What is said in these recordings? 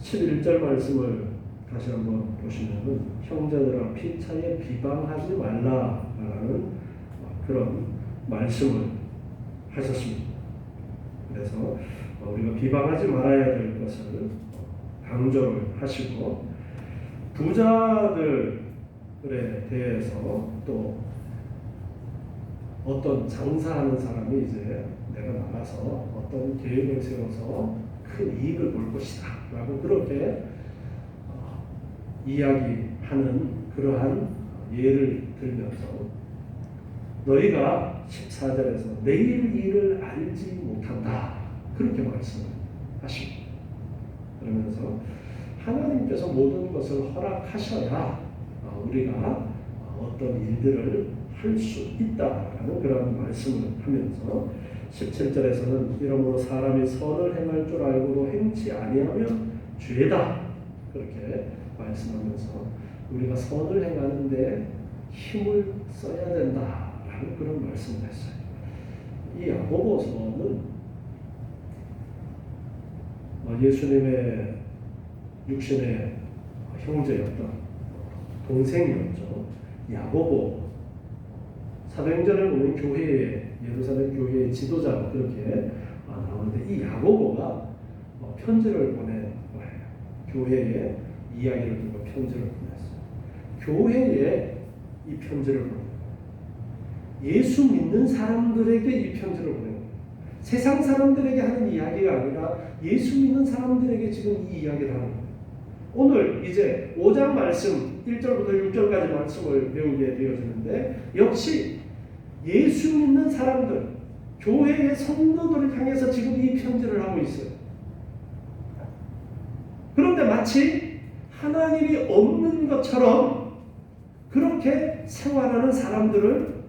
11절 말씀을 다시 한번 보시면은 형제들아 피차에 비방하지 말라라는 그런 말씀을 하셨습니다. 그래서 우리가 비방하지 말아야 될 것을 강조를 하시고 부자들에 대해서 또 어떤 장사하는 사람이 이제 내가 나가서 어떤 계획을 세워서 큰 이익을 볼 것이다 라고 그렇게 이야기하는 그러한 예를 들면서 너희가 14절에서 내일 일을 알지 못한다 그렇게 말씀을 하십니다. 그러면서 하나님께서 모든 것을 허락하셔야 우리가 어떤 일들을 할 수 있다라는 그런 말씀을 하면서 17절에서는 이러므로 사람이 선을 행할 줄 알고도 행치 아니하면 죄다 그렇게 말씀하면서 우리가 선을 행하는데 힘을 써야 된다라는 그런 말씀을 했어요. 이 야고보서는 예수님의 육신의 형제였던 동생이었죠. 야고보 사도행전을 보면 교회의 예루살렘 교회의 지도자로 그렇게 나오는데 이 야고보가 편지를 보낸 거예요. 교회에 이야기를 듣고 편지를 보냈어요. 교회에 이 편지를 보낸 거예요. 예수 믿는 사람들에게 이 편지를 보낸 거예요. 세상 사람들에게 하는 이야기가 아니라 예수 믿는 사람들에게 지금 이 이야기를 하는 거예요. 오늘 이제 5장 말씀 1절부터 6절까지 말씀을 배우게 되어지는데 역시 예수 믿는 사람들, 교회의 성도들을 향해서 지금 이 편지를 하고 있어요. 그런데 마치 하나님이 없는 것처럼 그렇게 생활하는 사람들을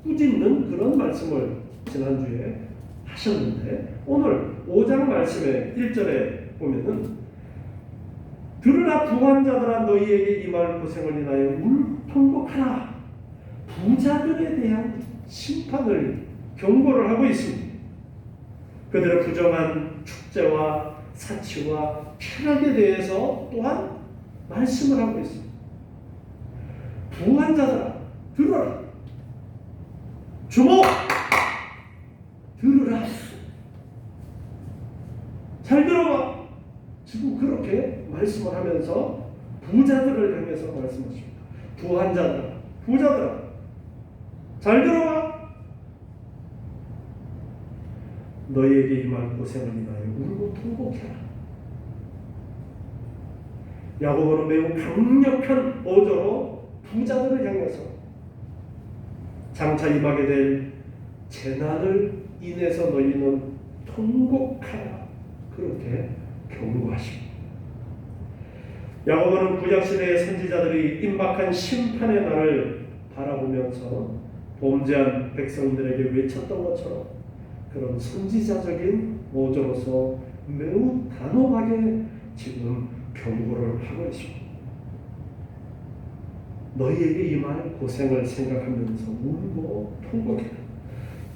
꾸짖는 그런 말씀을 지난주에 하셨는데 오늘 5장 말씀의 1절에 보면은 들으라 부한자들아 너희에게 임할 고생을 인하여 울통곡하라 부자들에 대한 심판을 경고를 하고 있습니다. 그들의 부정한 축제와 사치와 쾌락에 대해서 또한 말씀을 하고 있습니다. 부한 자들아 들어라 주목 들으라 잘 들어봐 지금 그렇게 말씀을 하면서 부자들을 향해서 말씀하십니다. 부한 자들아 부자들아 잘 들어봐 너희에게 임할 고생을 인하여 울고 통곡해라. 야고보는 매우 강력한 어조로 부자들을 향해서 장차 임하게 될 재난을 인해서 너희는 통곡하라 그렇게 경고하십니다. 야고보는 구약시대의 선지자들이 임박한 심판의 날을 바라보면서 범죄한 백성들에게 외쳤던 것처럼 그런 선지자적인 어조로서 매우 단호하게 지금 경고를 하고 있습니다. 너희에게 임할 고생을 생각하면서 울고 통곡해라.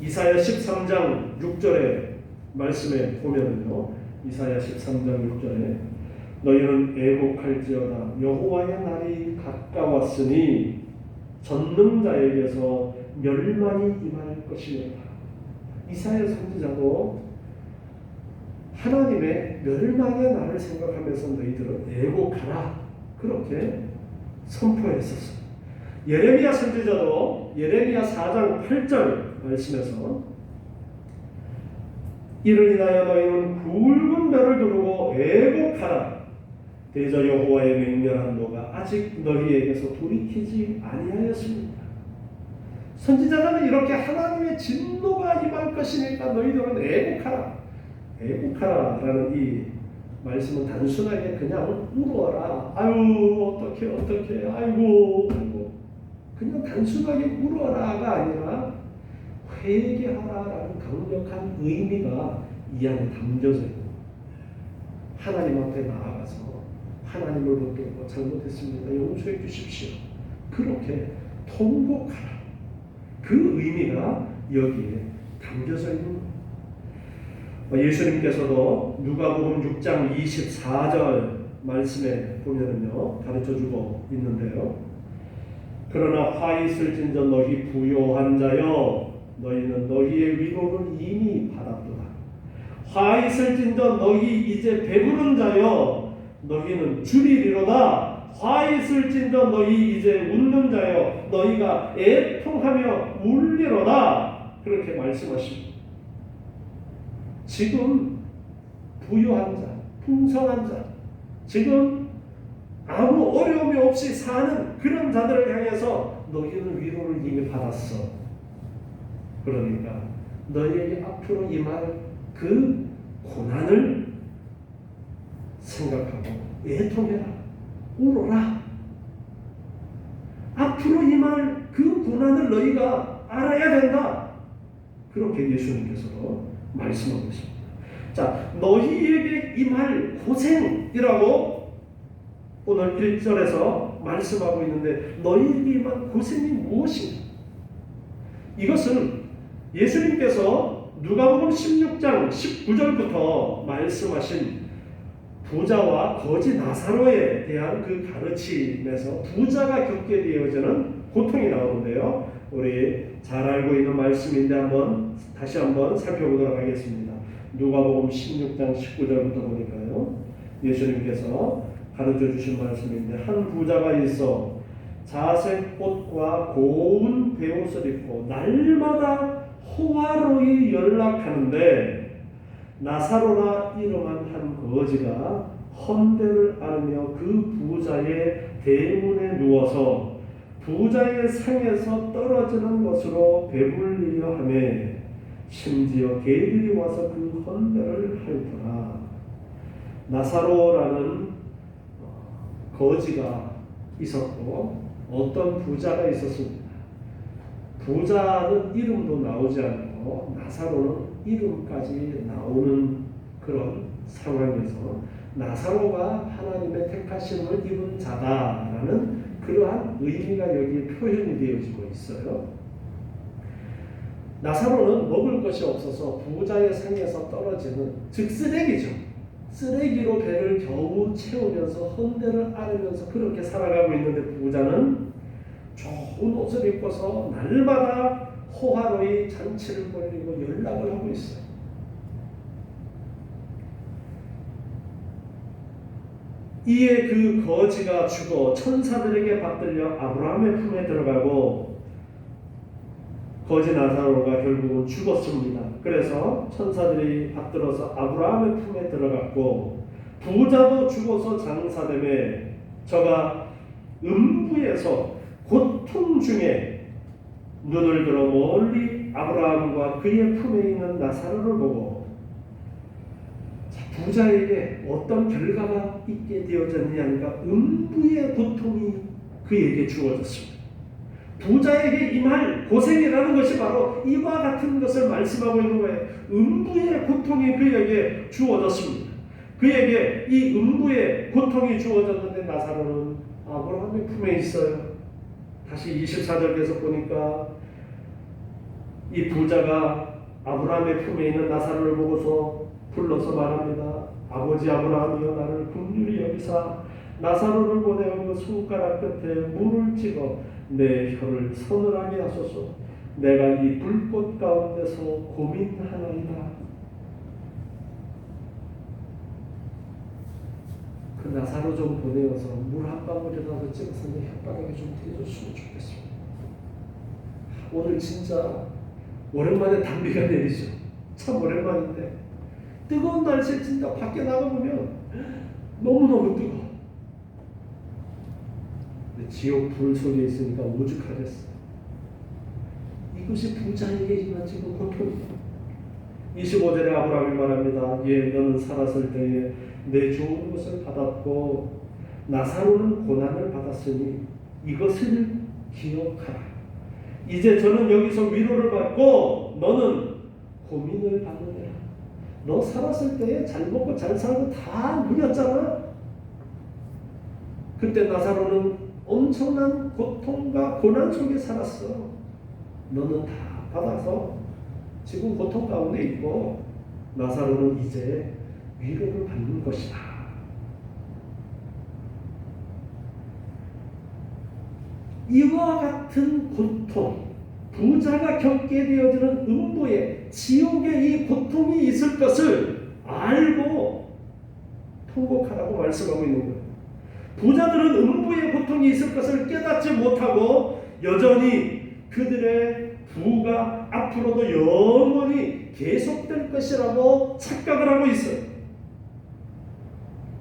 이사야 13장 6절의 말씀에 보면은요, 이사야 13장 6절에 너희는 애곡할지어다 여호와의 날이 가까웠으니 전능자에게서 멸망이 임할 것이니라. 이사야 선지자도 하나님의 멸망의 날을 생각하면서 너희들은 애곡하라 그렇게 선포했었어요. 예레미야 선지자도 예레미야 4장 8절 말씀에서 이를 인하여 너희는 굵은 벼를 두르고 애곡하라. 대저 여호와의 맹렬한 노가 아직 너희에게서 돌이키지 아니하였습니다. 선지자들은 이렇게 하나님의 진노가 임할 것이니까 너희들은 애곡하라. 애곡하라라는 이 말씀은 단순하게 그냥 울어라. 아유 어떻게 아이고 그냥 단순하게 울어라가 아니라 회개하라라는 강력한 의미가 이 안에 담겨져 있는 하나님 앞에 나아가서 하나님을 붙들고 잘못했습니다. 용서해 주십시오. 그렇게 통곡하라. 그 의미가 여기에 담겨져 있는 겁니다. 예수님께서도 누가복음 6장 24절 말씀에 보면은요 가르쳐주고 있는데요. 그러나 화 있을진저 너희 부요한 자여 너희는 너희의 위로를 이미 받았도다. 화 있을진저 너희 이제 배부른 자여 너희는 줄이리로다. 화 있을진저 너희 이제 웃는 자여 너희가 애통하며 울리로다. 그렇게 말씀하십니다. 지금 부유한 자, 풍성한 자, 지금 아무 어려움이 없이 사는 그런 자들을 향해서 너희는 위로를 이미 받았어. 그러니까 너희에게 앞으로 임할 그 고난을 생각하고 애통해라, 울어라. 앞으로 임할 그 고난을 너희가 알아야 된다. 그렇게 예수님께서도 말씀하고 있습니다. 자, 너희에게 임할 고생이라고 오늘 1절에서 말씀하고 있는데 너희에게 임할 고생이 무엇인가? 이것은 예수님께서 누가복음 16장 19절부터 말씀하신 부자와 거지 나사로에 대한 그 가르침에서 부자가 겪게 되어지는 고통이 나오는데요. 우리 잘 알고 있는 말씀인데 다시 한번 살펴보도록 하겠습니다. 누가복음 16장 19절부터 보니까요. 예수님께서 가르쳐 주신 말씀인데 한 부자가 있어 자색 옷과 고운 베옷을 입고 날마다 호화로이 연락하는데 나사로라 이름한 한 거지가 헌대를 앓으며 그 부자의 대문에 누워서 부자의 상에서 떨어지는 것으로 배불리려 하며 심지어 개들이 와서 그 헌대를 핥더라. 나사로라는 거지가 있었고 어떤 부자가 있었습니다. 부자는 이름도 나오지 않고 나사로는 이름까지 나오는 그런 상황에서 나사로가 하나님의 택하심을 입은 자다라는 그러한 의미가 여기에 표현이 되어지고 있어요. 나사로는 먹을 것이 없어서 부자의 상에서 떨어지는 즉 쓰레기죠. 쓰레기로 배를 겨우 채우면서 헌대를 앓으면서 그렇게 살아가고 있는데 부자는 좋은 옷을 입고서 날마다 호화로이 잔치를 벌이고 연락을 하고 있어요. 이에 그 거지가 죽어 천사들에게 받들려 아브라함의 품에 들어가고 거지 나사로가 결국은 죽었습니다. 그래서 천사들이 받들어서 아브라함의 품에 들어갔고 부자도 죽어서 장사되매 저가 음부에서 고통 중에 눈을 들어 멀리 아브라함과 그의 품에 있는 나사로를 보고 부자에게 어떤 결과가 있게 되어졌느냐니까 음부의 고통이 그에게 주어졌습니다. 부자에게 임할 고생이라는 것이 바로 이와 같은 것을 말씀하고 있는 거예요. 음부의 고통이 그에게 주어졌습니다. 그에게 이 음부의 고통이 주어졌는데 나사로는 아브라함의 품에 있어요. 다시 24절에서 보니까 이 부자가 아브라함의 품에 있는 나사로를 보고서 불러서 말합니다. 아버지 아브라함이여 나를 긍휼히 여기사 나사로를 보내어 손가락 끝에 물을 찍어 내 혀를 서늘하게 하소서. 내가 이 불꽃 가운데서 고민하나이다. 그 나사로 좀 보내어서 물 한 방울이라도 찍어서 내 혓바닥에 좀 대줬으면 좋겠습니다. 오늘 진짜 오랜만에 단비가 내리죠. 참 오랜만인데 뜨거운 날씨에 진짜 밖에 나가보면 너무너무 뜨거워. 지옥 불 속에 있으니까 오죽하겠어. 이것이 부자에게 임한 지금 고통이다. 25절에 아브라함이 말합니다. 예, 너는 살았을 때에 내 좋은 것을 받았고 나사로는 고난을 받았으니 이것을 기억하라. 이제 저는 여기서 위로를 받고 너는 고민을 받느니라. 너 살았을 때에 잘 먹고 잘 살고 다 누렸잖아. 그때 나사로는 엄청난 고통과 고난 속에 살았어. 너는 다 받아서 지금 고통 가운데 있고 나사로는 이제 위로를 받는 것이다. 이와 같은 고통, 부자가 겪게 되어지는 음부의 지옥의 이 고통이 있을 것을 알고 통곡하라고 말씀하고 있는 거예요. 부자들은 음부의 고통이 있을 것을 깨닫지 못하고 여전히 그들의 부가 앞으로도 영원히 계속될 것이라고 착각을 하고 있어요.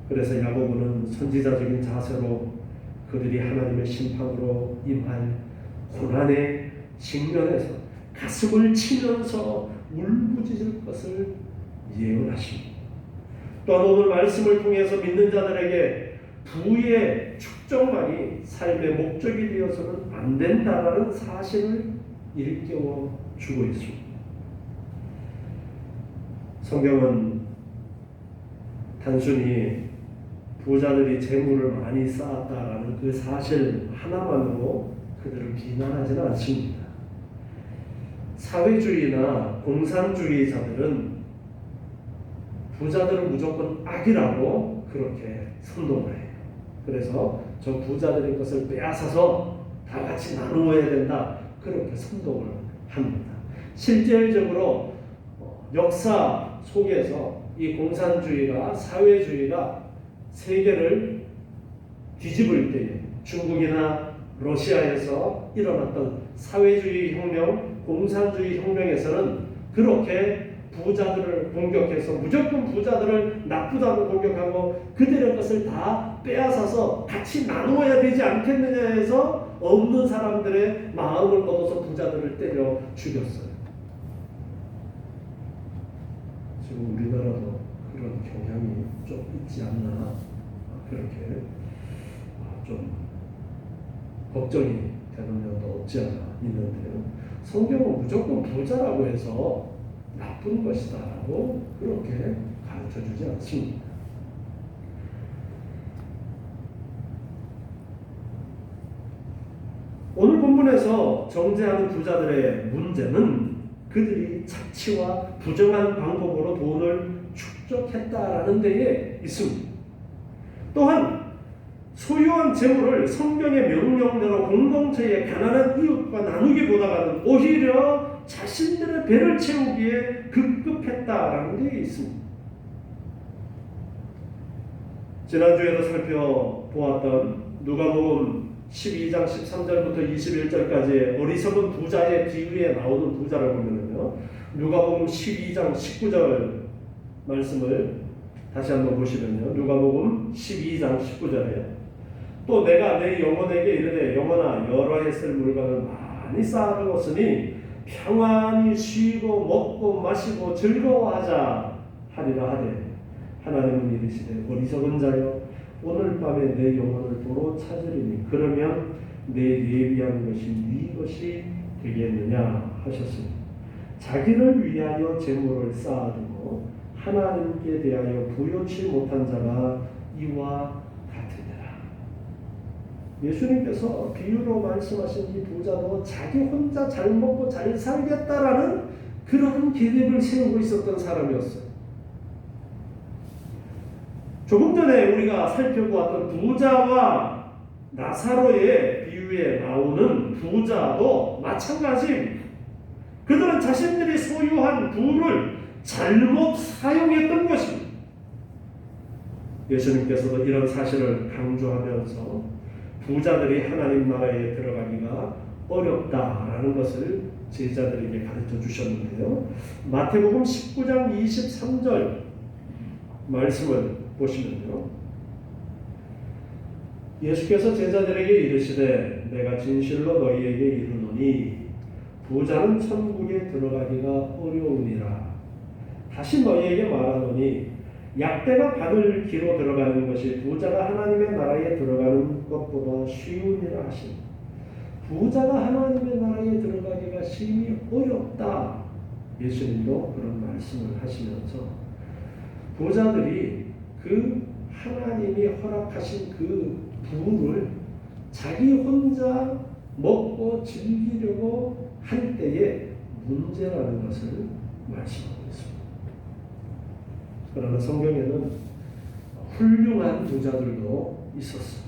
그래서 야고보는 선지자적인 자세로 그들이 하나님의 심판으로 임할 고난에 직면해서 가슴을 치면서 울부짖을 것을 예언하십니다. 또한 오늘 말씀을 통해서 믿는 자들에게 부의 축적만이 삶의 목적이 되어서는 안 된다라는 사실을 일깨워 주고 있습니다. 성경은 단순히 부자들이 재물을 많이 쌓았다라는 그 사실 하나만으로 그들을 비난하지는 않습니다. 사회주의나 공산주의자들은 부자들은 무조건 악이라고 그렇게 선동을 해요. 그래서 저 부자들의 것을 빼앗아서 다 같이 나누어야 된다, 그렇게 선동을 합니다. 실질적으로 역사 속에서 이 공산주의가, 사회주의가 세계를 뒤집을 때에 중국이나 러시아에서 일어났던 사회주의 혁명, 공산주의 혁명에서는 그렇게 부자들을 공격해서 무조건 부자들을 나쁘다고 공격하고 그들의 것을 다 빼앗아서 같이 나누어야 되지 않겠느냐 해서 없는 사람들의 마음을 얻어서 부자들을 때려 죽였어요. 지금 우리나라도 그런 경향이 좀 있지 않나, 그렇게 좀 걱정이 되는 면도 없지 않아 있는데요. 성경은 무조건 부자라고 해서 나쁜 것이다라고 그렇게 가르쳐주지 않습니다. 오늘 본문에서 정죄하는 부자들의 문제는 그들이 착취와 부정한 방법으로 돈을 축적했다라는 데에 있습니다. 또한 소유한 재물을 성경의 명령대로 공동체의 가난한 이웃과 나누기보다는 오히려 자신들의 배를 채우기에 급급했다라는 데 있습니다. 지난주에도 살펴보았던 누가복음 12장 13절부터 21절까지의 어리석은 부자의 비유에 나오는 부자를 보면요, 누가복음 12장 19절 말씀을 다시 한번 보시면요, 누가복음 12장 19절에 또 내가 내 영혼에게 이르되 영혼아 여러 해 쓸 물건을 많이 쌓아두었으니 평안히 쉬고 먹고 마시고 즐거워하자 하리라 하되 하나님은 이르시되 어리석은 자여 오늘 밤에 내 영혼을 도로 찾으리니 그러면 내 예비한 것이 네 것이 되겠느냐 하셨습니다. 자기를 위하여 재물을 쌓아두고 하나님께 대하여 부요치 못한 자가 이와 같으니라. 예수님께서 비유로 말씀하신 이 부자도 자기 혼자 잘 먹고 잘 살겠다라는 그런 계획을 세우고 있었던 사람이었어요. 조금 전에 우리가 살펴보았던 부자와 나사로의 비유에 나오는 부자도 마찬가지입니다. 그들은 자신들이 소유한 부를 잘못 사용했던 것입니다. 예수님께서도 이런 사실을 강조하면서 부자들이 하나님 나라에 들어가기가 어렵다라는 것을 제자들에게 가르쳐 주셨는데요. 마태복음 19장 23절 말씀을 보시면요, 예수께서 제자들에게 이르시되 내가 진실로 너희에게 이르노니 부자는 천국에 들어가기가 어려우니라. 다시 너희에게 말하노니 약대가 바늘 귀로 들어가는 것이 부자가 하나님의 나라에 들어가는 것보다 쉬우니라 하시니, 부자가 하나님의 나라에 들어가기가 심히 어렵다. 예수님도 그런 말씀을 하시면서 부자들이 그 하나님이 허락하신 그 부를 자기 혼자 먹고 즐기려고 할 때의 문제라는 것을 말씀하고 있습니다. 그러나 성경에는 훌륭한 부자들도 있었어.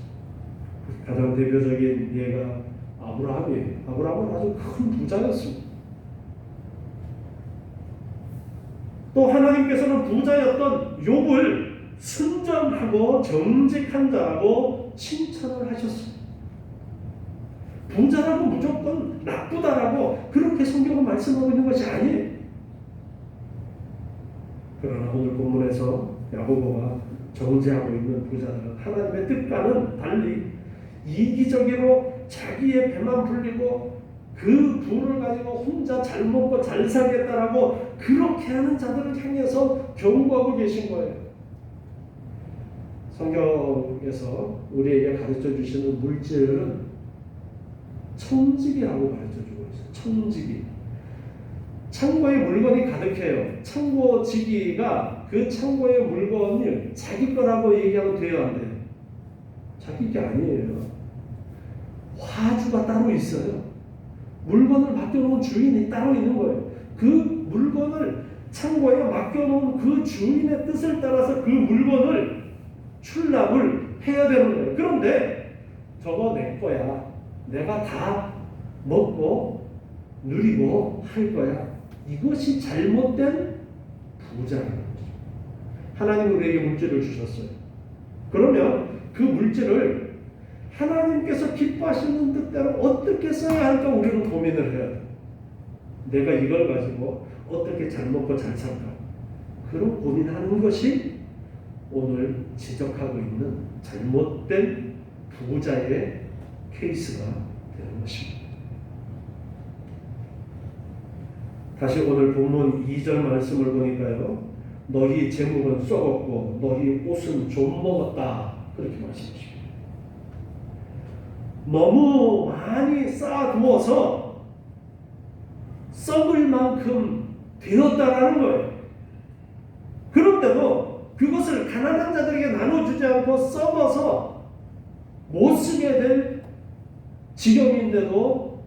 가장 대표적인 예가 아브라함이에요. 아브라함은 아주 큰 부자였습니다. 또 하나님께서는 부자였던 욥을 순전하고 정직한 자라고 칭찬을 하셨습니다. 부자라고 무조건 나쁘다라고 그렇게 성경은 말씀하고 있는 것이 아니에요. 그러나 오늘 본문에서 야고보가 정죄하고 있는 부자들은 하나님의 뜻과는 달리 이기적으로 자기의 배만 불리고 그 부를 가지고 혼자 잘 먹고 잘 살겠다라고 그렇게 하는 자들을 향해서 경고하고 계신 거예요. 성경에서 우리에게 가르쳐 주시는 물질은 청지기라고 가르쳐 주고 있어요. 청지기. 창고에 물건이 가득해요. 창고지기가 그 창고의 물건을 자기 거라고 얘기하면 돼요, 안 돼요? 자기 게 아니에요. 화주가 따로 있어요. 물건을 맡겨놓은 주인이 따로 있는 거예요. 그 물건을 창고에 맡겨놓은 그 주인의 뜻을 따라서 그 물건을 출납을 해야 되는 거예요. 그런데 저거 내 거야. 내가 다 먹고 누리고 할 거야. 이것이 잘못된 부자라는 거죠. 하나님은 우리에게 물질을 주셨어요. 그러면 그 물질을 하나님께서 기뻐하시는 뜻대로 어떻게 써야 할까 우리는 고민을 해야 돼요. 내가 이걸 가지고 어떻게 잘 먹고 잘 살까? 그런 고민하는 것이 오늘 지적하고 있는 잘못된 부자의 케이스가 되는 것입니다. 다시 오늘 본문 2절 말씀을 보니까요. 너희 재물은 썩었고 너희 옷은 좀 먹었다. 그렇게 말씀하십니다. 너무 많이 쌓아두어서 썩을 만큼 되었다라는 거예요. 그런데도 그것을 가난한 자들에게 나눠주지 않고 썩어서 못 쓰게 될 지경인데도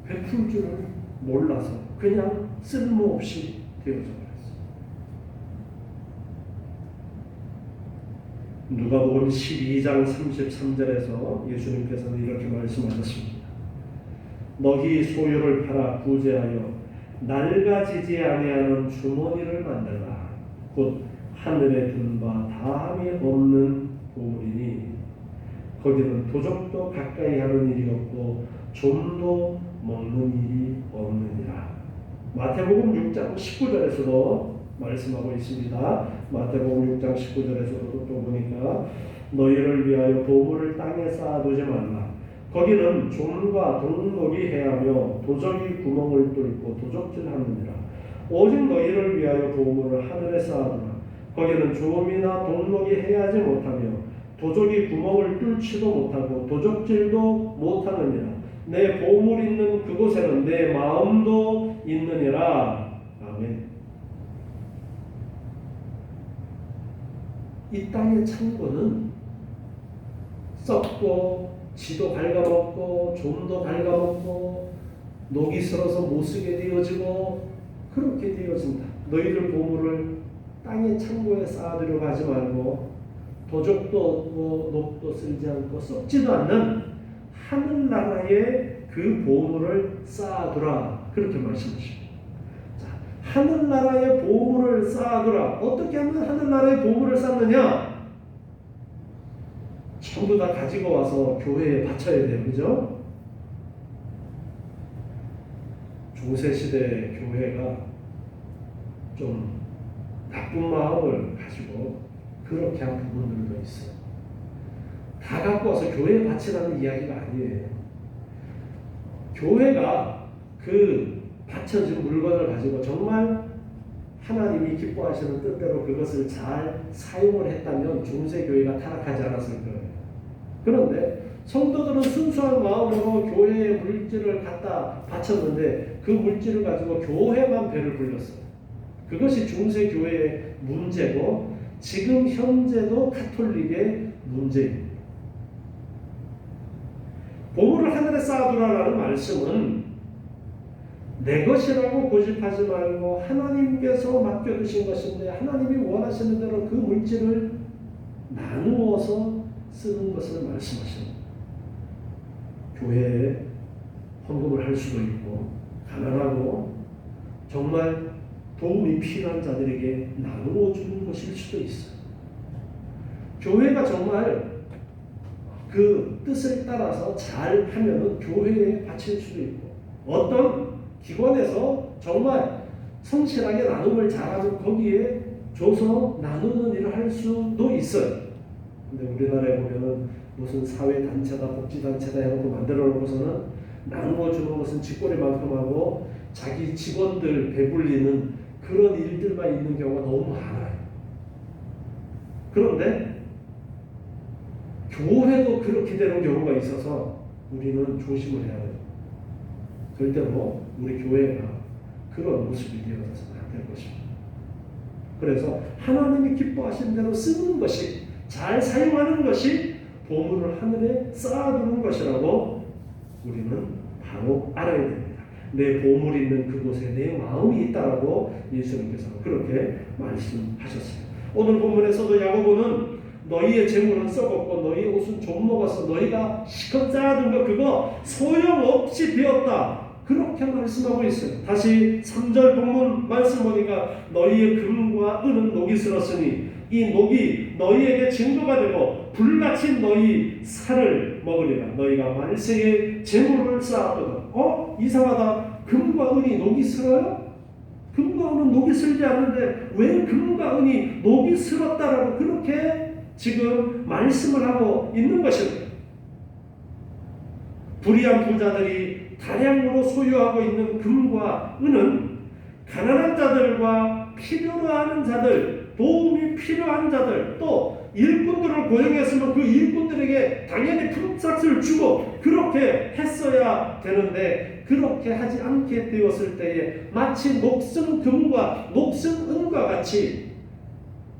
베풀 줄을 몰라서 그냥 쓸모없이 되어져 버렸어요. 누가복음 12장 33절에서 예수님께서는 이렇게 말씀하셨습니다. 너희 소유를 팔아 구제하여 낡아지지 아니하는 주머니를 만들라. 곧 하늘에 든 바 다함이 없는 보물이니 거기는 도적도 가까이 하는 일이 없고 좀도 먹는 일이 없느니라. 마태복음 6장 19절에서도 말씀하고 있습니다. 마태복음 6장 19절에서도 또 보니까 너희를 위하여 보물을 땅에 쌓아두지 말라. 거기는 좀과 동록이 해하며 도적이 구멍을 뚫고 도적질하느니라. 오직 너희를 위하여 보물을 하늘에 쌓아두라. 거기는 좀이나 동록이 해하지 못하며 도적이 구멍을 뚫지도 못하고 도적질도 못하느니라. 내 보물 있는 그곳에는 내 마음도 있느니라. 아멘. 이 땅의 창고는 썩고 지도 갉아먹고 좀도 갉아먹고 녹이 슬어서 못쓰게 되어지고 그렇게 되어진다. 너희들 보물을 땅의 창고에 쌓아두려고 하지 말고 도적도 없고 녹도 쓸지 않고 썩지도 않는 하늘나라의 그 보물을 쌓아두라. 그렇게 말씀하십니다. 자, 하늘나라의 보물을 쌓아두라. 어떻게 하면 하늘나라의 보물을 쌓느냐? 전부 다 가지고 와서 교회에 바쳐야 돼요. 그죠? 중세시대 교회가 좀 나쁜 마음을 가지고 그렇게 한 부분들도 있어요. 다 갖고 와서 교회에 바치라는 이야기가 아니에요. 교회가 그 바쳐진 물건을 가지고 정말 하나님이 기뻐하시는 뜻대로 그것을 잘 사용을 했다면 중세교회가 타락하지 않았을 거예요. 그런데 성도들은 순수한 마음으로 교회에 물질을 갖다 바쳤는데 그 물질을 가지고 교회만 배를 불렸어요. 그것이 중세교회의 문제고 지금 현재도 가톨릭의 문제입니다. 보물을 하늘에 쌓아두라라는 말씀은 내 것이라고 고집하지 말고 하나님께서 맡겨두신 것인데 하나님이 원하시는 대로 그 물질을 나누어서 쓰는 것을 말씀하시는 교회에 헌금을 할 수도 있고 가난하고 정말 도움이 필요한 자들에게 나누어 주는 것일 수도 있어요. 교회가 정말 그 뜻을 따라서 잘 하면은 교회에 바칠 수도 있고 어떤 기관에서 정말 성실하게 나눔을 잘하면 거기에 줘서 나누는 일을 할 수도 있어요. 근데 우리나라에 보면은 무슨 사회단체다 복지단체다 해놓고 만들어 놓고서는 나누어 주는 것은 쥐꼬리만큼 하고 자기 직원들 배불리는 그런 일들만 있는 경우가 너무 많아요. 그런데 교회도 그렇게 되는 경우가 있어서 우리는 조심을 해야 돼요. 절대로 우리 교회가 그런 모습이 되어서는 안 될 것입니다. 그래서 하나님이 기뻐하시는 대로 쓰는 것이 잘 사용하는 것이 보물을 하늘에 쌓아두는 것이라고 우리는 바로 알아야 됩니다. 내 보물이 있는 그곳에 내 마음이 있다라고 예수님께서 그렇게 말씀하셨어요. 오늘 본문에서도 야고보는 너희의 재물은 썩었고 너희의 옷은 좀 먹어서 너희가 시컷 쌓아둔 거 그거 소용없이 되었다. 그렇게 말씀하고 있어요. 다시 3절 본문 말씀 보니까 너희의 금과 은은 녹이 슬었으니 이 녹이 너희에게 증거가 되고 불같이 너희 살을 먹으리라. 너희가 말세에 재물을 쌓았거든. 이상하다. 금과 은이 녹이 슬어요? 금과 은은 녹이 슬지 않는데 왜 금과 은이 녹이 슬었다라고 그렇게 지금 말씀을 하고 있는 것입니다. 불의한 부자들이 다량으로 소유하고 있는 금과 은은 가난한 자들과 필요로 하는 자들, 도움이 필요한 자들, 또 일꾼들을 고용했으면 그 일꾼들에게 당연히 품삯을 주고 그렇게 했어야 되는데 그렇게 하지 않게 되었을 때에 마치 녹슨 금과 녹슨 은과 같이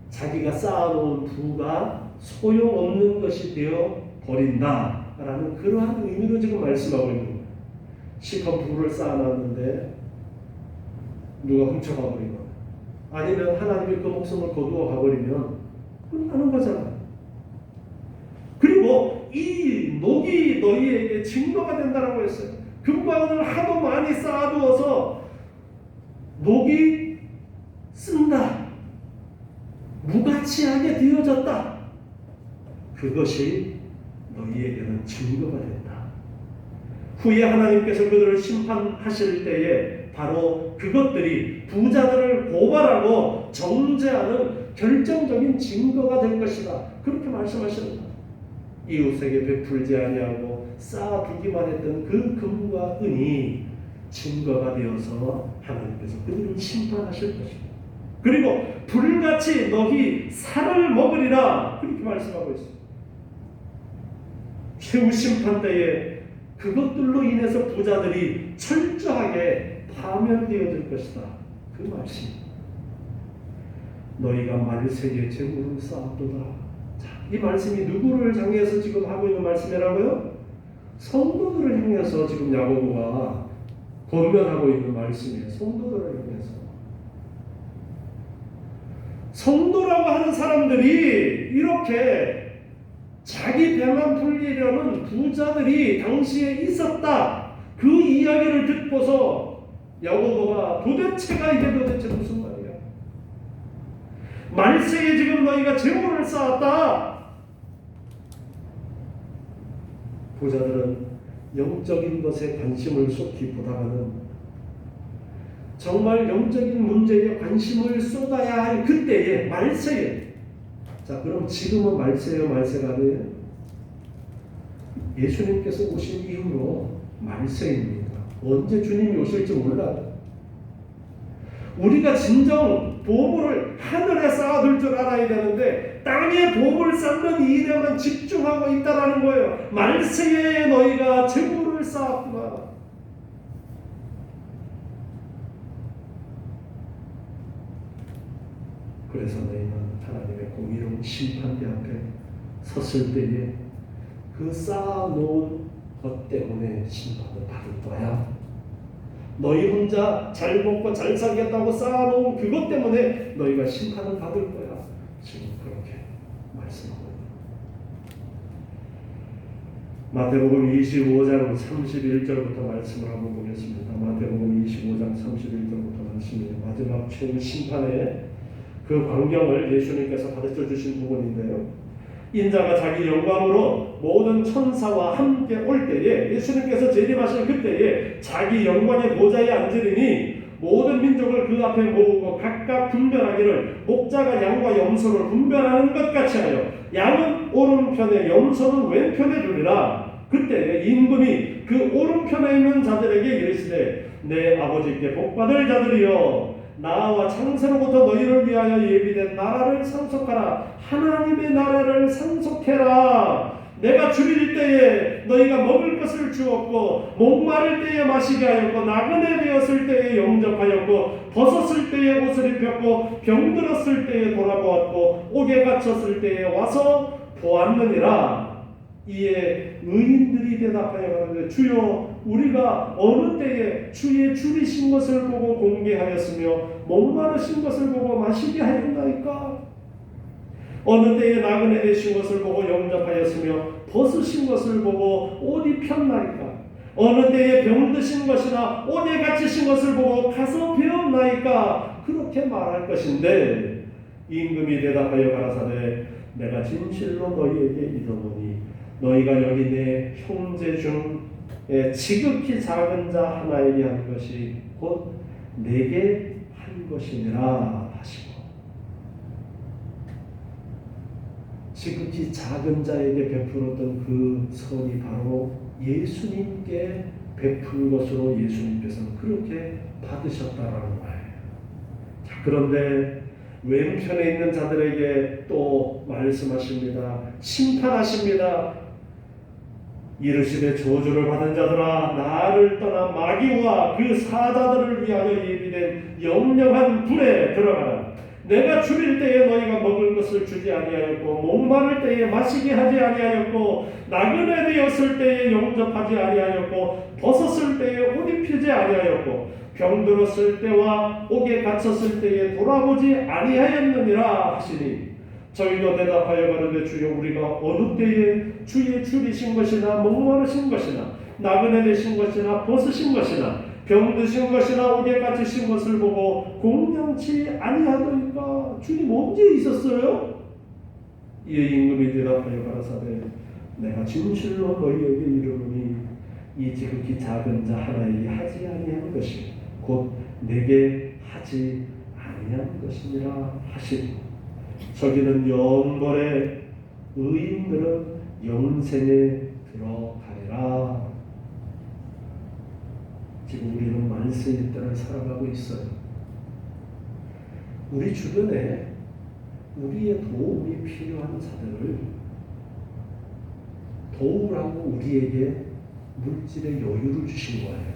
자기가 쌓아놓은 부가 소용없는 것이 되어 버린다라는 그러한 의미로 지금 말씀하고 있는 거예요. 시커먼 부를 쌓아놨는데 누가 훔쳐가 버리거나 아니면 하나님이 그 목숨을 거두어 가버리면 끝나는 거잖아요. 그리고 이 녹이 너희에게 증거가 된다라고 했어요. 금과 은을 하도 많이 쌓아두어서 녹이 쓴다. 무가치하게 되어졌다. 그것이 너희에게는 증거가 된다. 후에 하나님께서 그들을 심판하실 때에 바로 그것들이 부자들을 고발하고 정죄하는 결정적인 증거가 될 것이다. 그렇게 말씀하십니다. 이웃에게 베풀지 아니하고 쌓아두기만 했던 그 금과 은이 증거가 되어서 하나님께서 그들을 심판하실 것입니다. 그리고 불같이 너희 살을 먹으리라 그렇게 말씀하고 있습니다. 최후 심판 때에 그것들로 인해서 부자들이 철저하게 파멸되어질 것이다. 그 말씀입니다. 너희가 말세에 재물을 쌓아두라. 이 말씀이 누구를 향해서 지금 하고 있는 말씀이라고요? 성도들을 향해서 지금 야고보가 권면하고 있는 말씀이에요. 성도들을 향해서. 성도라고 하는 사람들이 이렇게 자기 배만 풀리려는 부자들이 당시에 있었다. 그 이야기를 듣고서 야고보가 도대체가 이게 도대체 무슨 말이야? 말세에 지금 너희가 재물을 쌓았다. 부자들은 영적인 것에 관심을 쏟기 보다가는 정말 영적인 문제에 관심을 쏟아야 할 그때에 말세에 자 그럼 지금은 말세예요 말세가 아니에요? 예수님께서 오신 이후로 말세입니다. 언제 주님이 오실지 몰라요. 우리가 진정 보물을 하늘에 쌓아둘 줄 알아야 되는데 땅에 보물 쌓는 일에만 집중하고 있다라는 거예요. 말세에 너희가 재물을 쌓았구나. 그래서 너희는 하나님의 공의로운 심판대 앞에 섰을 때에 그 쌓아놓은 것 때문에 심판을 받을 거야. 너희 혼자 잘 먹고 잘 살겠다고 쌓아놓은 그것 때문에 너희가 심판을 받을 거야. 지금 그렇게 말씀하고 있습니다. 마태복음 25장 31절부터 말씀을 한번 보겠습니다. 마태복음 25장 31절부터 말씀입니다. 마지막 최후 심판의 그 광경을 예수님께서 가르쳐 주신 부분인데요. 인자가 자기 영광으로 모든 천사와 함께 올 때에, 예수님께서 재림하실 그때에 자기 영광의 보좌에 앉으리니 모든 민족을 그 앞에 모으고 각각 분별하기를 목자가 양과 염소를 분별하는 것 같이 하여 양은 오른편에 염소는 왼편에 두리라. 그때 임금이 그 오른편에 있는 자들에게 이르시되 내 아버지께 복받을 자들이여 나와 창세로부터 너희를 위하여 예비된 나라를 상속하라. 하나님의 나라를 상속해라. 내가 죽일 때에 너희가 먹을 것을 주었고 목마를 때에 마시게 하였고 나그네 되었을 때에 영접하였고 벗었을 때에 옷을 입혔고 병들었을 때에 돌아보았고 옥에 갇혔을 때에 와서 보았느니라. 이에 의인들이 대답하여 가는데 주여 우리가 어느 때에 주의 줄이신 것을 보고 공개하였으며 목마르신 것을 보고 마시게 하였나이까? 어느 때에 나그네 되신 것을 보고 영접하였으며 벗으신 것을 보고 옷 입혔나이까? 어느 때에 병드신 것이나 옥에 갇히신 것을 보고 가서 배웠나이까? 그렇게 말할 것인데 임금이 대답하여 가라사대 내가 진실로 너희에게 이르노니 너희가 여기 내 형제 중에 지극히 작은 자 하나에게 한 것이 곧 내게 한 것이니라 하시고, 지극히 작은 자에게 베풀었던 그 선이 바로 예수님께 베푼 것으로 예수님께서는 그렇게 받으셨다라는 거예요. 자, 그런데 왼편에 있는 자들에게 또 말씀하십니다. 심판하십니다. 이르시되 저주를 받은 자들아 나를 떠나 마귀와 그 사자들을 위하여 예비된 영영한 불에 들어가라. 내가 죽일 때에 너희가 먹을 것을 주지 아니하였고 목마를 때에 마시게 하지 아니하였고 나그네 되었을 때에 영접하지 아니하였고 벗었을 때에 옷 입히지 아니하였고 병들었을 때와 옥에 갇혔을 때에 돌아보지 아니하였느니라 하시니 저희도 대답하여 가로되 주여 우리가 어느 때에 주의 줄이신 것이나 목마르신 것이나 나그네 되신 것이나 벗으신 것이나 병드신 것이나 옥에 갇히신 것을 보고 공명치 아니하더이까? 주님 언제 있었어요? 이에 임금이 대답하여 가라사대 내가 진실로 너희에게 이르노니 이 지극히 작은 자 하나에게 하지 아니한 것이 곧 내게 하지 아니한 것이니라 하시고 저기는 영벌의 의인들은 영생에 들어가리라. 지금 우리는 만세의 때를 살아가고 있어요. 우리 주변에 우리의 도움이 필요한 자들을 도우라고 우리에게 물질의 여유를 주신 거예요.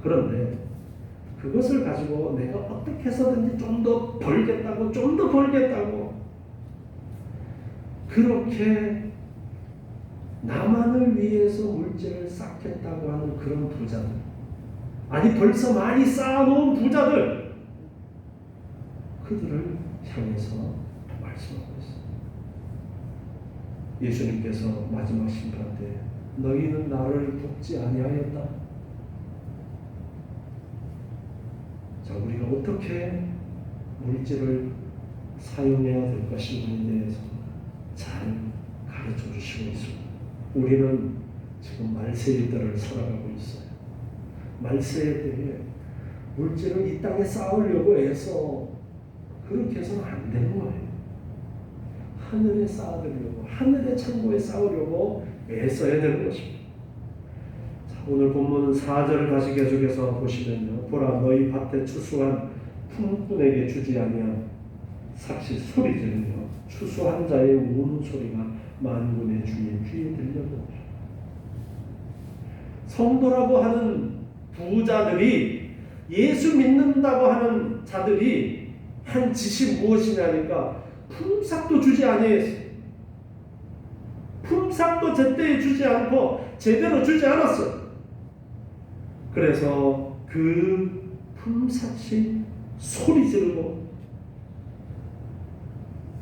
그런데 그것을 가지고 내가 어떻게 해서든지 좀 더 벌겠다고 그렇게 나만을 위해서 물질을 쌓겠다고 하는 그런 부자들, 아니 벌써 많이 쌓아놓은 부자들, 그들을 향해서 말씀하고 있습니다. 예수님께서 마지막 심판 때 너희는 나를 돕지 아니하였다. 자, 우리가 어떻게 물질을 사용해야 될 것인지에 대해서 잘 가르쳐 주시고 있습니다. 우리는 지금 말세의 때를 살아가고 있어요. 말세의 때에 물질을 이 땅에 쌓으려고 해서 그렇게 해서는 안 되는 거예요. 하늘에 쌓아두려고, 하늘의 창고에 쌓으려고 애써야 되는 것입니다. 오늘 본문 4절을 다시 계속해서 보시면요. 보라 너희 밭에 추수한 품꾼에게 주지 아니한 삭시 소리 지르며 추수한 자의 우는 소리가 만군의 주의 귀에 들려옵니다. 성도라고 하는 부자들이, 예수 믿는다고 하는 자들이 한 짓이 무엇이냐니까 품삯도 주지 아니했어요. 품삯도 제때에 주지 않고 제대로 주지 않았어요. 그래서 그 품삯이 소리 지르고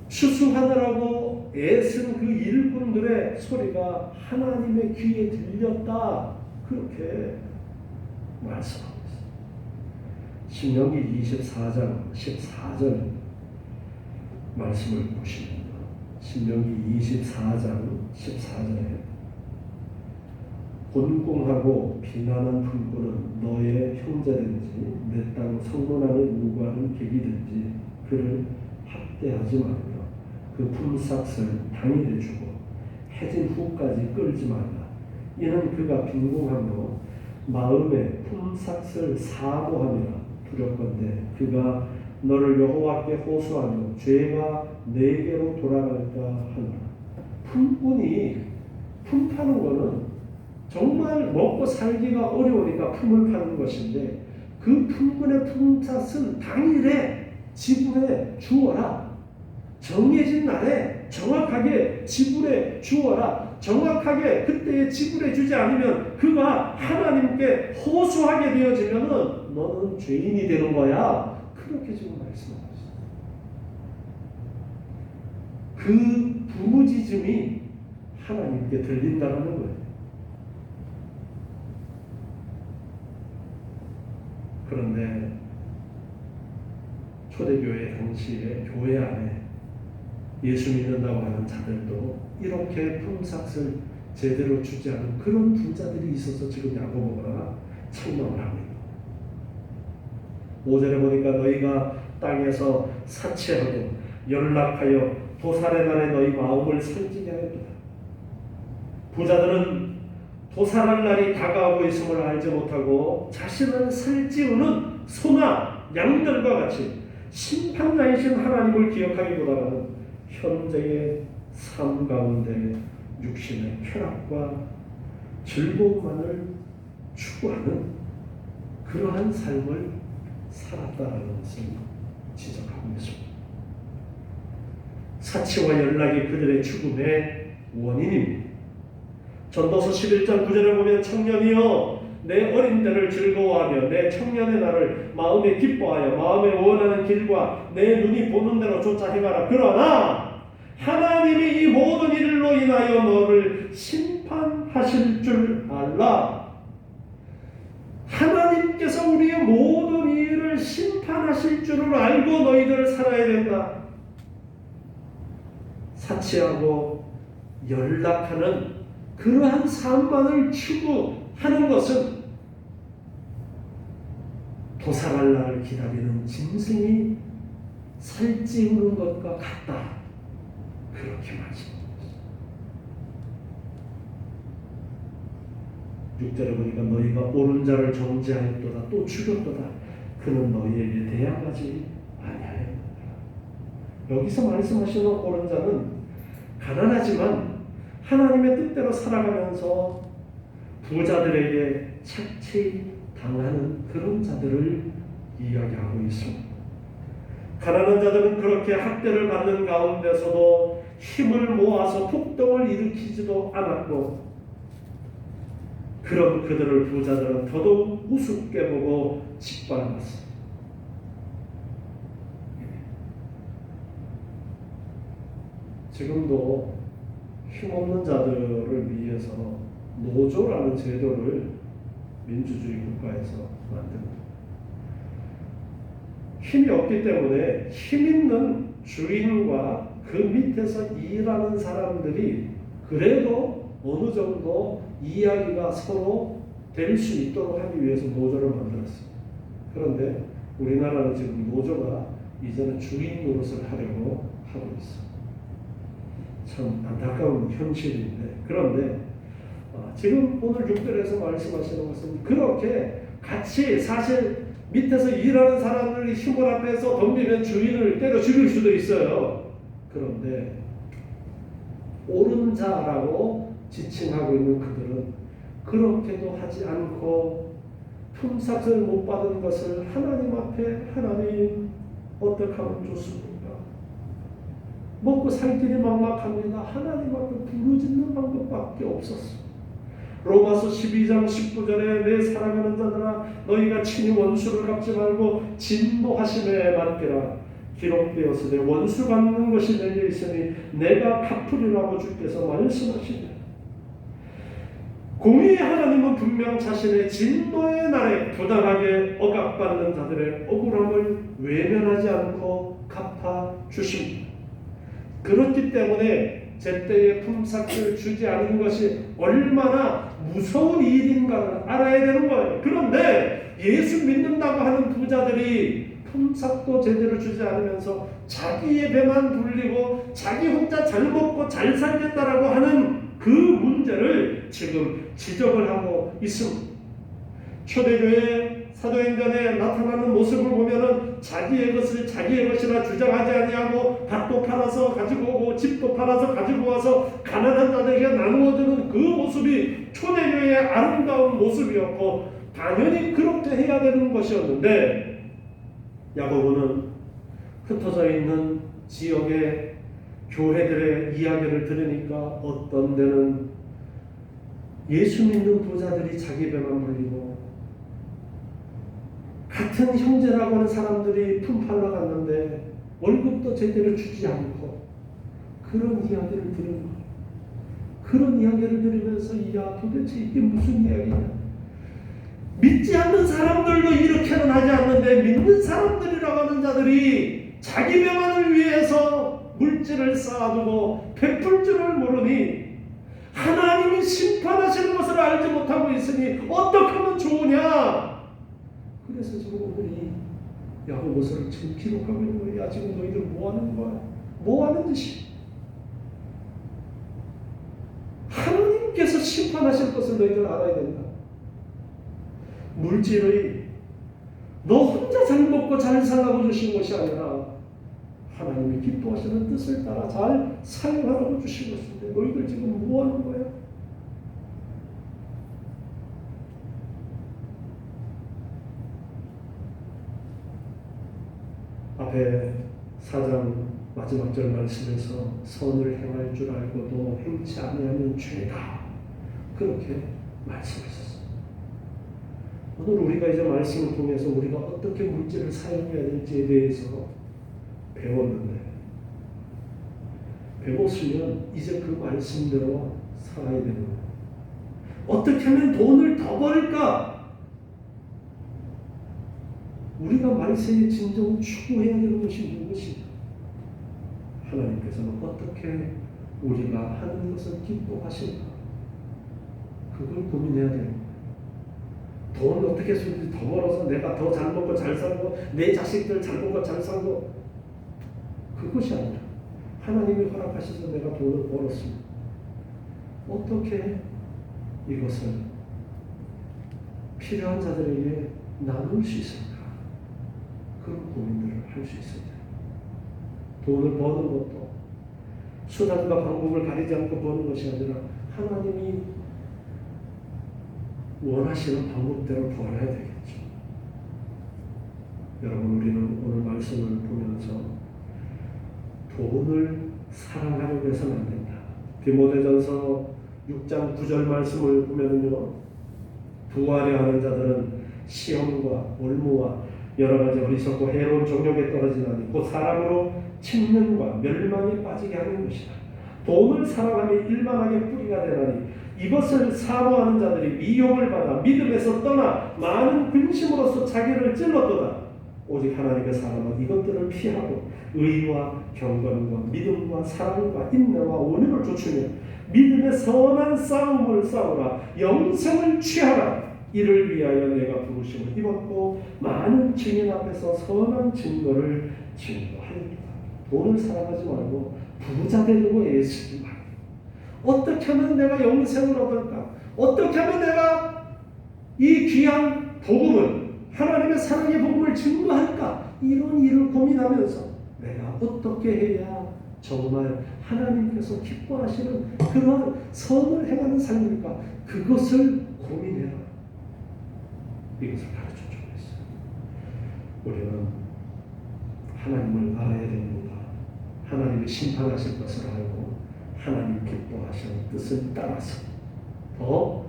추수하느라고 애쓴 그 일꾼들의 소리가 하나님의 귀에 들렸다. 그렇게 말씀하고 있습니다. 신명기 24장 14절 말씀을 보십니다. 신명기 24장 14절에 곤궁하고 비난한 풀꾼은 너의 형제든지 내 땅 성문안에 우거하는 객이든지 그를 학대하지 말라. 그 품삯을 당일에 주고 해진 후까지 끌지 말라. 이는 그가 빈궁함으로 마음에 품삯을 사모함이라 두렵건대 그가 너를 여호와께 호소하며 죄가 내게로 돌아갈까 하노라. 품꾼이 품 파는 거는 정말 먹고 살기가 어려우니까 품을 파는 것인데 그 품꾼의 품삯은 당일에 지불해 주어라. 정해진 날에 정확하게 지불해 주어라. 정확하게 그때에 지불해 주지 않으면 그가 하나님께 호소하게 되어지면은 너는 죄인이 되는 거야. 그렇게 지금 말씀하고 있어요. 그 부르짖음이 하나님께 들린다는 거예요. 그런데 초대교회 당시에 교회 안에 예수 믿는다고 하는 자들도 이렇게 품삯을 제대로 주지 않은 그런 부자들이 있어서 지금 야고보가 책망을 하고 있는 거예요. 5절에 보니까 너희가 땅에서 사치하고 연락하여 도살의 날에 너희 마음을 살찌게 하였도다. 부자들은 도살할 날이 다가오고 있음을 알지 못하고 자신을 살찌우는 소나 양들과 같이 심판자이신 하나님을 기억하기보다는 현재의 삶 가운데 육신의 쾌락과 즐거움만을 추구하는 그러한 삶을 살았다라는 것을 지적하고 있습니다. 사치와 연락이 그들의 죽음의 원인입니다. 전도서 11장 9절을 보면 청년이여 내 어린 때를 즐거워하며 내 청년의 날을 마음에 기뻐하여 마음에 원하는 길과 내 눈이 보는 대로 쫓아 행하라. 그러나 하나님이 이 모든 일로 인하여 너를 심판하실 줄 알라. 하나님께서 우리의 모든 일을 심판하실 줄을 알고 너희들 살아야 된다. 사치하고 연락하는 그러한 삶만을 추구하는 것은 도살할 날을 기다리는 짐승이 살찌우는 것과 같다. 그렇게 말씀합니다. 6절에 보니까 너희가 옳은 자를 정죄하였도다 또 죽였도다. 그는 너희에게 대항하지 아니하였느니라. 여기서 말씀하시는 옳은 자는 가난하지만 하나님의 뜻대로 살아가면서 부자들에게 착취당하는 그런 자들을 이야기하고 있습니다. 가난한 자들은 그렇게 학대를 받는 가운데서도 힘을 모아서 폭동을 일으키지도 않았고 그런 그들을 부자들은 더더욱 우습게 보고 짓밟았습니다. 지금도 힘없는 자들을 위해서 노조라는 제도를 민주주의 국가에서 만듭니다. 힘이 없기 때문에 힘 있는 주인과 그 밑에서 일하는 사람들이 그래도 어느 정도 이야기가 서로 될 수 있도록 하기 위해서 노조를 만들었습니다. 그런데 우리나라는 지금 노조가 이제는 주인 노릇을 하려고 하고 있습니다. 참 안타까운 현실인데 그런데 지금 오늘 6절에서 말씀하시는 것은 그렇게 같이 사실 밑에서 일하는 사람들이 힘을 앞에서 덤비면 주인을 때려 죽일 수도 있어요. 그런데 옳은 자라고 지칭하고 있는 그들은 그렇게도 하지 않고 품삯을 못 받은 것을 하나님 앞에 하나님 어떻게 하면 좋습니까? 먹고 살 길이 막막합니다. 하나님 앞에 부르짖는 방법밖에 없었어. 로마서 12장 19절에 내 사랑하는 자들아 너희가 친히 원수를 갚지 말고 진노하심에 맡기라. 기록되었으되 원수 갚는 것이 내게 있으니 내가 갚으리라고 주께서 말씀하시네. 공의의 하나님은 분명 자신의 진노의 날에 부당하게 억압받는 자들의 억울함을 외면하지 않고 갚아주십니다. 그렇기 때문에 제때에 품삯을 주지 않은 것이 얼마나 무서운 일인가를 알아야 되는 거예요. 그런데 예수 믿는다고 하는 부자들이 품삯도 제대로 주지 않으면서 자기의 배만 불리고 자기 혼자 잘 먹고 잘 살겠다라고 하는 그 문제를 지금 지적을 하고 있습니다. 초대교회 사도행전에 나타나는 모습을 보면은 자기의 것을 자기의 것이라 주장하지 아니하고 밭도 팔아서 가지고 오고 집도 팔아서 가지고 와서 가난한 자들에게 나누어주는 그 모습이 초대교회의 아름다운 모습이었고 당연히 그렇게 해야 되는 것이었는데 야고보는 흩어져 있는 지역의 교회들의 이야기를 들으니까 어떤 데는 예수 믿는 부자들이 자기 배만 불리고 같은 형제라고 하는 사람들이 품팔러 갔는데 월급도 제대로 주지 않고 그런 이야기를 들은 거예요. 그런 이야기를 들으면서 야 도대체 이게 무슨 이야기냐. 믿지 않는 사람들도 이렇게는 하지 않는데 믿는 사람들이라고 하는 자들이 자기 배만을 위해서 물질을 쌓아두고 베풀 줄을 모르니 하나님이 심판하시는 것을 알지 못하고 있으니 어떻게 하면 좋으냐. 그래서 지금 오늘이 야고보서를 지금 기록하고 있는 거예요. 야 지금 너희들 뭐 하는 거야? 뭐 하는 짓이? 하나님께서 심판하실 것을 너희들 알아야 된다. 물질의 너 혼자 잘 먹고 잘 살라고 주신 것이 아니라 하나님이 기뻐하시는 뜻을 따라 잘 사용하라고 주신 것인데 너희들 지금 뭐 하는 거야? 앞에 4장 마지막 절 말씀에서 선을 행할 줄 알고도 행치 아니하면 죄다 그렇게 말씀하셨습니다. 오늘 우리가 이제 말씀을 통해서 우리가 어떻게 물질을 사용해야 될지에 대해서 배웠는데 배웠으면 이제 그 말씀대로 살아야 되는 거예요. 어떻게 하면 돈을 더 벌까? 우리가 말세에 진정 추구해야 되는 것이 무엇인가? 하나님께서는 어떻게 우리가 하는 것을 기뻐하실까? 그걸 고민해야 되는 거예요. 돈 어떻게 해서든지 더 벌어서 내가 더 잘 먹고 잘 살고 내 자식들 잘 먹고 잘 살고 그것이 아니라 하나님이 허락하셔서 내가 돈을 벌었습니다. 어떻게 이것을 필요한 자들에게 나눌 수 있을까? 그런 고민들을 할 수 있습니다. 돈을 버는 것도 수단과 방법을 가리지 않고 버는 것이 아니라 하나님이 원하시는 방법대로 벌어야 되겠죠. 여러분 우리는 오늘 말씀을 보면서 돈을 사랑하려고 해서는 안 된다. 디모데전서 6장 9절 말씀을 보면요, 부하려 하는 자들은 시험과 올무와 여러 가지 어리석고 해로운 정욕에 떨어지나니 곧 사람으로 침륜과 멸망에 빠지게 하는 것이다. 돈을 사랑하며 일만하게 뿌리가 되나니 이것을 사모하는 자들이 미움을 받아 믿음에서 떠나 많은 근심으로써 자기를 찔렀도다. 오직 하나님의 사람은 이것들을 피하고 의와 경건과 믿음과 사랑과 인내와 온유를 좇으며 믿음의 선한 싸움을 싸우라. 영생을 취하라. 이를 위하여 내가 부르심을 입었고 많은 증인 앞에서 선한 증거를 증거하리라. 돈을 사랑하지 말고 부자 되려고 애쓰지 말고 어떻게 하면 내가 영생을 얻을까? 어떻게 하면 내가 이 귀한 복음을 하나님의 사랑의 복음을 증거할까? 이런 일을 고민하면서 내가 어떻게 해야 정말 하나님께서 기뻐하시는 그러한 선을 행하는 삶일까? 그것을 고민해라. 이것을 가르쳐주고 있어요. 우리는 하나님을 알아야 됩니다. 하나님이 심판하실 것을 알고 하나님 기뻐하시는 뜻을 따라서 더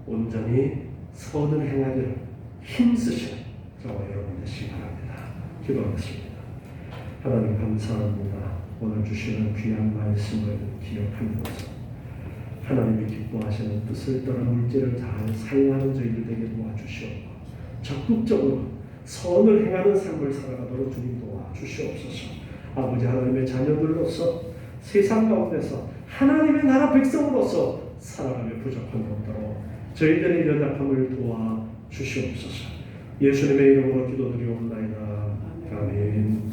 온전히 선을 행하기를 힘쓰시는 저와 여러분 되시기 바랍니다. 기도하겠습니다. 하나님 감사합니다. 오늘 주시는 귀한 말씀을 기억하면서 하나님이 기뻐하시는 뜻을 따라 물질을 잘 사용하는 저희들 되게 도와주시옵고 적극적으로 선을 행하는 삶을 살아가도록 주님 도와주시옵소서. 아버지 하나님의 자녀들로서 세상 가운데서 하나님의 나라 백성으로서 살아가며 부족함이 없도록 저희들의 연약함을 도와주시옵소서. 예수님의 이름으로 기도드리옵나이다. 아멘.